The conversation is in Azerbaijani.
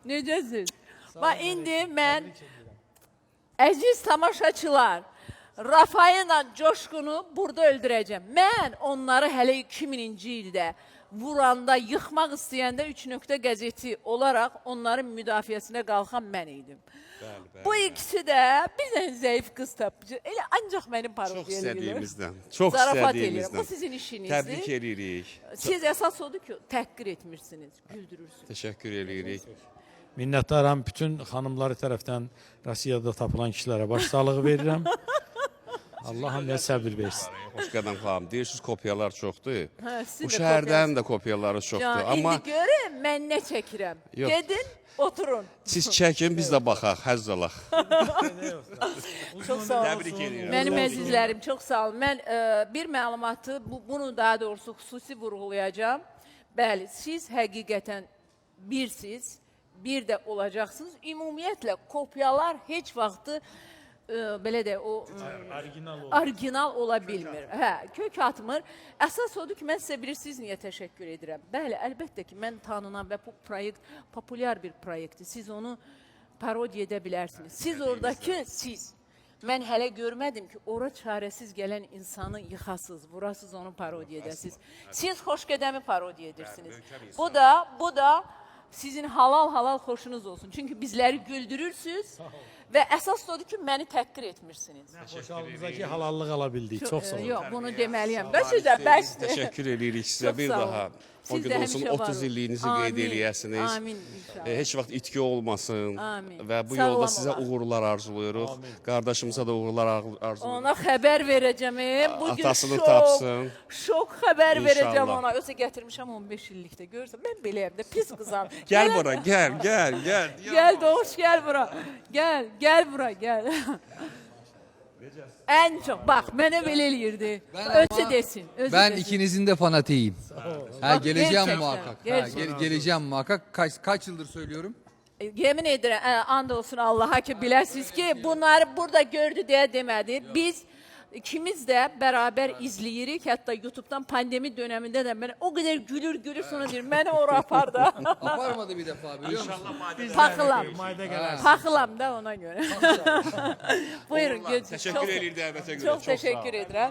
Necəsiz? Bax, indi mən, əziz tamaşaçılar, Rafaela Coşqunu burada öldürəcəm. Mən onları hələ 2000-ci ildə vuranda, yıxmaq istəyəndə 3 nöqtə qəzeti olaraq onların müdafiəsinə qalxan mən idim. Bu ikisi də bir dənə zəif qız tapıcı. Elə ancaq mənim parodiya Çox edirlər. istədiyimizdən. Çox Zarafat eləyirəm. istədiyimizdən. Bu sizin işinizdir. Təbrik edirik. Siz əsas odur ki, təhqir etmirsiniz, güldürürsünüz. Təşəkkür edirik. Minnətdaram bütün xanımları tərəfdən Rusiyada tapılan kişilərə başsağlığı verirəm. Allah'ım ne səbir versin. Xoş qədəm xanım. Deyirsiniz kopyalar çoxdur. Hə, sizin Bu də şəhərdən də kopyaları çoxdur. Can, Amma indi görün, mən nə çəkirəm. Yox. Gedin, oturun. siz çəkin, biz də baxaq, həzz alaq. Çox sağ olun. Təbrik edirəm. Mənim əzizlərim, çox sağ olun. Mən bir məlumatı, bunu daha doğrusu xüsusi vurğulayacağım. Bəli, siz həqiqətən birsiz, bir də olacaqsınız. Ümumiyyətlə, kopyalar heç vaxtı belə də o orijinal ola bilmir. Hə, kök atmır. Əsas odur ki, mən sizə bilirsiniz niyə təşəkkür edirəm. Bəli, əlbəttə ki, mən tanınan və bu proyekt populyar bir proyektdir. Siz onu parodiya edə bilərsiniz. Siz oradakı siz. Mən hələ görmədim ki, ora çarəsiz gələn insanı yıxasız, vurasız onu parodiya edəsiniz. Siz Xoşgədəmi parodiya edirsiniz. Bu da sizin halal xoşunuz olsun. Çünki bizləri güldürürsünüz və əsas odur ki, məni təhqir etmirsiniz. Xoşalımızdaki halallıq ala bildik. Çox sağ olun. Yox, bunu deməliyəm. Və sizə bəsdir. Təşəkkür edirik sizə Çox bir sağ olun. daha. O Siz gün də olsun həmişə var 30 olun. illiyinizi qeyd Amin, eləyəsiniz. Amin inşallah. Heç vaxt itki olmasın. Amin. Və bu Sağlam yolda sizə olaq. uğurlar arzuluyuruq. Qardaşımıza da uğurlar arzuluyuruq. Ona xəbər verəcəm. Bugün Atasını tapsın. Şok xəbər verəcəm İnşallah. ona. Yoxsa gətirmişəm 15 illikdə. Görürsən, mən beləyəm də pis qızam. Gəl bura, gəl. Gəl Doğuş, gəl bura. Gəl bura, gəl. Ən çox, bax, mənə belə eləyirdi. Özü desin. Ben ikinizin de fanatiyim. Ha, Bak, geleceğim gerçekten, muhakkak. Ha, gerçekten. geleceğim muhakkak. Kaç yıldır söylüyorum? Yemin edirəm, and olsun Allaha ki, biləsiniz ki, bunları burada gördü deyə demədi. Biz ikimiz də bərabər izləyirik. Hətta YouTube'dan pandemi dönemində də mən o qədər gülür sonra deyir, məni ora apar da. Aparmadı bir defa biliyor musun? Paxılam. Paxılam da ona görə. Buyurun, gözünüz. Təşəkkür edir dəvətə görə. Çox təşəkkür edirəm.